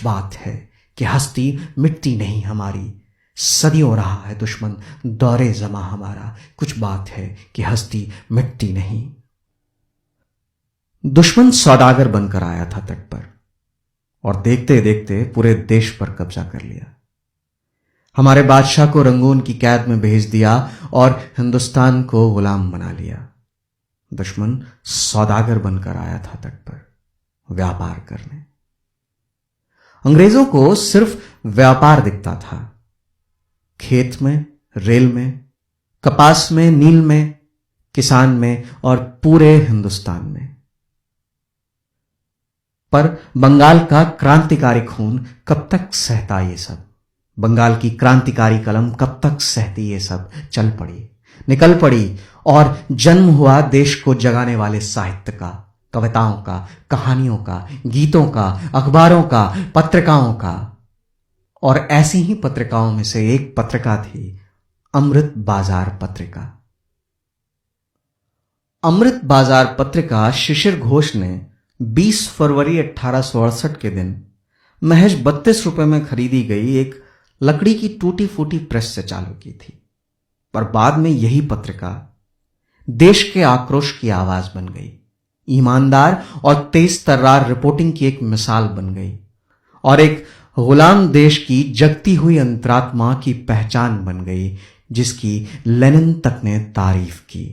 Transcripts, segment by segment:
बात है कि हस्ती मिटती नहीं हमारी, सदियों रहा है दुश्मन दौरे जमा हमारा। कुछ बात है कि हस्ती मिटती नहीं। दुश्मन सौदागर बनकर आया था तट पर और देखते देखते पूरे देश पर कब्जा कर लिया। हमारे बादशाह को रंगून की कैद में भेज दिया और हिंदुस्तान को गुलाम बना लिया। दुश्मन सौदागर बनकर आया था तट पर व्यापार करने। अंग्रेजों को सिर्फ व्यापार दिखता था, खेत में, रेल में, कपास में, नील में, किसान में और पूरे हिंदुस्तान में। पर बंगाल का क्रांतिकारी खून कब तक सहता ये सब? बंगाल की क्रांतिकारी कलम कब तक सहती ये सब? चल पड़ी, निकल पड़ी और जन्म हुआ देश को जगाने वाले साहित्य का, कविताओं का, कहानियों का, गीतों का, अखबारों का, पत्रिकाओं का। और ऐसी ही पत्रिकाओं में से एक पत्रिका थी अमृत बाजार पत्रिका। अमृत बाजार पत्रिका शिशिर घोष ने 20 फरवरी 1868 के दिन महज 32 रुपए में खरीदी गई एक लकड़ी की टूटी फूटी प्रेस से चालू की थी। पर बाद में यही पत्रिका देश के आक्रोश की आवाज बन गई, ईमानदार और तेज तर्रार रिपोर्टिंग की एक मिसाल बन गई और एक गुलाम देश की जगती हुई अंतरात्मा की पहचान बन गई, जिसकी लेनिन तक ने तारीफ की।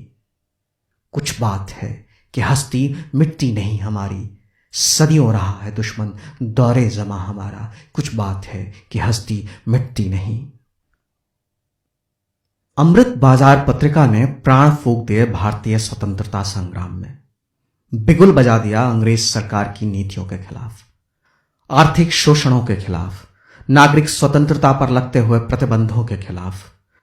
कुछ बात है कि हस्ती मिटती नहीं हमारी, सदियों रहा है दुश्मन दौरे जमा हमारा। कुछ बात है कि हस्ती मिटती नहीं। अमृत बाजार पत्रिका ने प्राण फूंक दिए भारतीय स्वतंत्रता संग्राम में, बिगुल बजा दिया अंग्रेज सरकार की नीतियों के खिलाफ, आर्थिक शोषणों के खिलाफ, नागरिक स्वतंत्रता पर लगते हुए प्रतिबंधों के खिलाफ,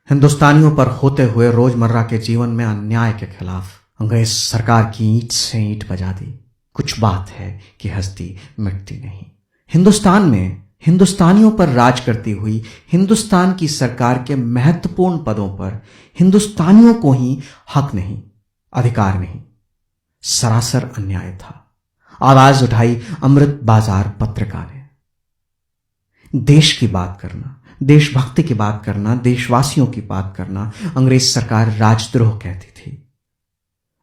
हिंदुस्तानियों पर होते हुए रोजमर्रा के जीवन में अन्याय के खिलाफ अंग्रेज सरकार की ईंट से ईंट बजा दी। कुछ बात है कि हस्ती मिटती नहीं। हिंदुस्तान में हिंदुस्तानियों पर राज करती हुई हिंदुस्तान की सरकार के महत्वपूर्ण पदों पर हिंदुस्तानियों को ही हक नहीं, अधिकार नहीं, सरासर अन्याय था। आवाज उठाई अमृत बाजार पत्रिका ने। देश की बात करना, देशभक्ति की बात करना, देशवासियों की बात करना अंग्रेज सरकार राजद्रोह कहती थी।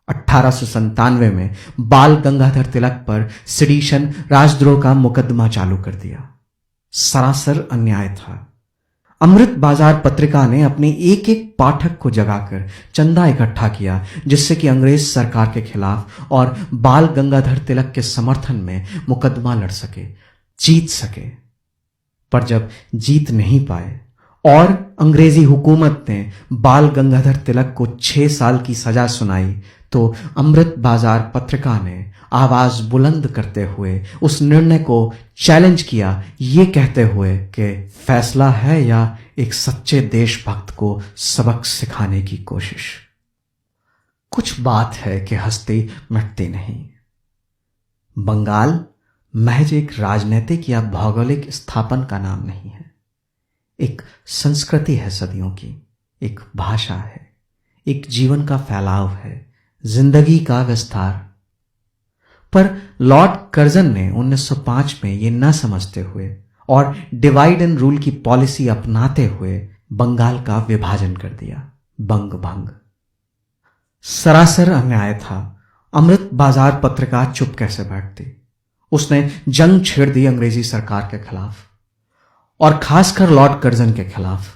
1897 में बाल गंगाधर तिलक पर सिडिशन राजद्रोह का मुकदमा चालू कर दिया। सरासर अन्याय था। अमृत बाजार पत्रिका ने अपने एक एक पाठक को जगाकर चंदा इकट्ठा किया, जिससे कि अंग्रेज सरकार के खिलाफ और बाल गंगाधर तिलक के समर्थन में मुकदमा लड़ सके, जीत सके। पर जब जीत नहीं पाए और अंग्रेजी हुकूमत ने बाल गंगाधर तिलक को 6 साल की सजा सुनाई, तो अमृत बाजार पत्रिका ने आवाज बुलंद करते हुए उस निर्णय को चैलेंज किया, ये कहते हुए कि फैसला है या एक सच्चे देशभक्त को सबक सिखाने की कोशिश। कुछ बात है कि हस्ती मिटती नहीं। बंगाल महज एक राजनीतिक या भौगोलिक स्थापन का नाम नहीं है, एक संस्कृति है सदियों की, एक भाषा है, एक जीवन का फैलाव है, जिंदगी का विस्तार। पर लॉर्ड कर्जन ने 1905 में यह न समझते हुए और डिवाइड एंड रूल की पॉलिसी अपनाते हुए बंगाल का विभाजन कर दिया, बंग भंग। सरासर अन्याय था। अमृत बाजार पत्रिका चुप कैसे बैठती? उसने जंग छेड़ दी अंग्रेजी सरकार के खिलाफ और खासकर लॉर्ड कर्जन के खिलाफ,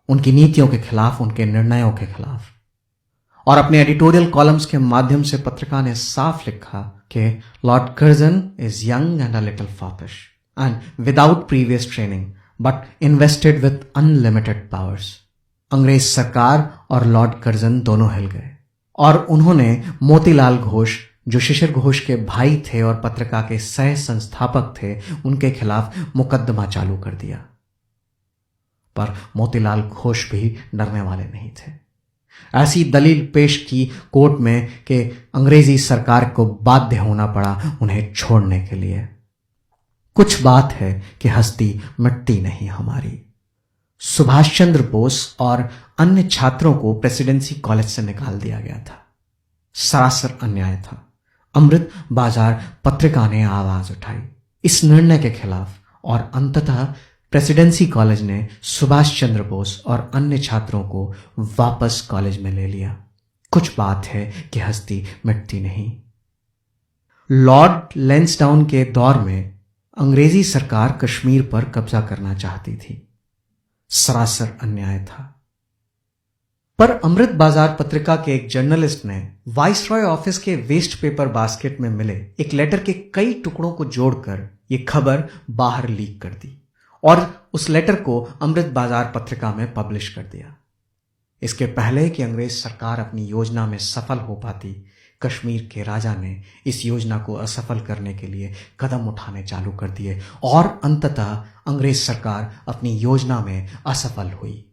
उनकी नीतियों के खिलाफ, उनके निर्णयों के खिलाफ। और अपने एडिटोरियल कॉलम्स के माध्यम से पत्रिका ने साफ लिखा कि Lord Curzon is young and a little foppish and without previous training but invested with unlimited powers. अंग्रेज सरकार और लॉर्ड कर्जन दोनों हिल गए और उन्होंने मोतीलाल घोष, जो शिशिर घोष के भाई थे और पत्रिका के सह संस्थापक थे, उनके खिलाफ मुकदमा चालू कर दिया। पर मोतीलाल घोष भी डरने वाले नहीं थे। ऐसी दलील पेश की कोर्ट में कि अंग्रेजी सरकार को बाध्य होना पड़ा उन्हें छोड़ने के लिए। कुछ बात है कि हस्ती मिटती नहीं हमारी। सुभाष चंद्र बोस और अन्य छात्रों को प्रेसिडेंसी कॉलेज से निकाल दिया गया था। सरासर अन्याय था। अमृत बाजार पत्रिका ने आवाज उठाई इस निर्णय के खिलाफ और अंततः प्रेसिडेंसी कॉलेज ने सुभाष चंद्र बोस और अन्य छात्रों को वापस कॉलेज में ले लिया। कुछ बात है कि हस्ती मिटती नहीं। लॉर्ड लैंसडाउन के दौर में अंग्रेजी सरकार कश्मीर पर कब्जा करना चाहती थी। सरासर अन्याय था। पर अमृत बाजार पत्रिका के एक जर्नलिस्ट ने वाइसरॉय ऑफिस के वेस्ट पेपर बास्केट में मिले एक लेटर के कई टुकड़ों को जोड़कर यह खबर बाहर लीक कर दी और उस लेटर को अमृत बाजार पत्रिका में पब्लिश कर दिया। इसके पहले कि अंग्रेज सरकार अपनी योजना में सफल हो पाती, कश्मीर के राजा ने इस योजना को असफल करने के लिए कदम उठाने चालू कर दिए और अंततः अंग्रेज सरकार अपनी योजना में असफल हुई।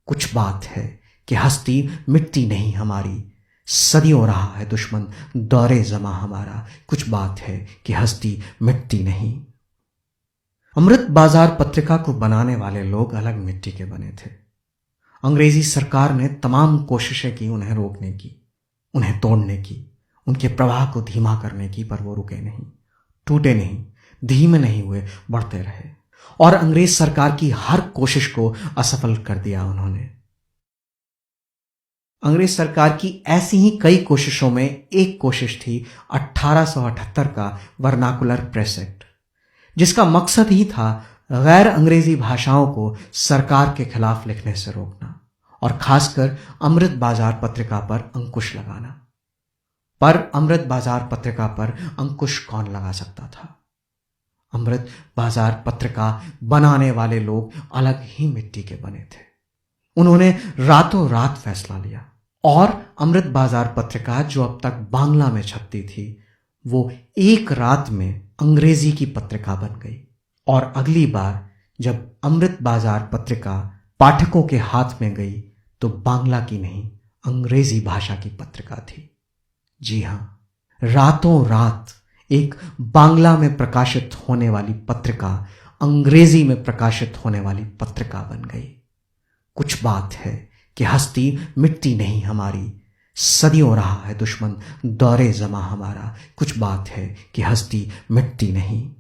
कुछ बात है कि हस्ती मिटती नहीं हमारी, सदियों रहा है दुश्मन दौरे जमा हमारा। कुछ बात है कि हस्ती मिटती नहीं। अमृत बाजार पत्रिका को बनाने वाले लोग अलग मिट्टी के बने थे। अंग्रेजी सरकार ने तमाम कोशिशें की उन्हें रोकने की, उन्हें तोड़ने की, उनके प्रवाह को धीमा करने की, पर वो रुके नहीं, टूटे नहीं, धीमे नहीं हुए, बढ़ते रहे और अंग्रेज सरकार की हर कोशिश को असफल कर दिया उन्होंने। अंग्रेज सरकार की ऐसी ही कई कोशिशों में एक कोशिश थी 1878 का वर्नाकुलर प्रेस एक्ट, जिसका मकसद ही था गैर अंग्रेजी भाषाओं को सरकार के खिलाफ लिखने से रोकना और खासकर अमृत बाजार पत्रिका पर अंकुश लगाना। पर अमृत बाजार पत्रिका पर अंकुश कौन लगा सकता था? अमृत बाजार पत्रिका बनाने वाले लोग अलग ही मिट्टी के बने थे। उन्होंने रातों रात फैसला लिया और अमृत बाजार पत्रिका, जो अब तक बांग्ला में छपती थी, वो एक रात में अंग्रेजी की पत्रिका बन गई। और अगली बार जब अमृत बाजार पत्रिका पाठकों के हाथ में गई तो बांग्ला की नहीं, अंग्रेजी भाषा की पत्रिका थी। जी हां, रातों रात एक बांग्ला में प्रकाशित होने वाली पत्रिका अंग्रेजी में प्रकाशित होने वाली पत्रिका बन गई। कुछ बात है कि हस्ती मिटती नहीं हमारी, सदियों रहा है दुश्मन दौरे जमा हमारा। कुछ बात है कि हस्ती मिटती नहीं।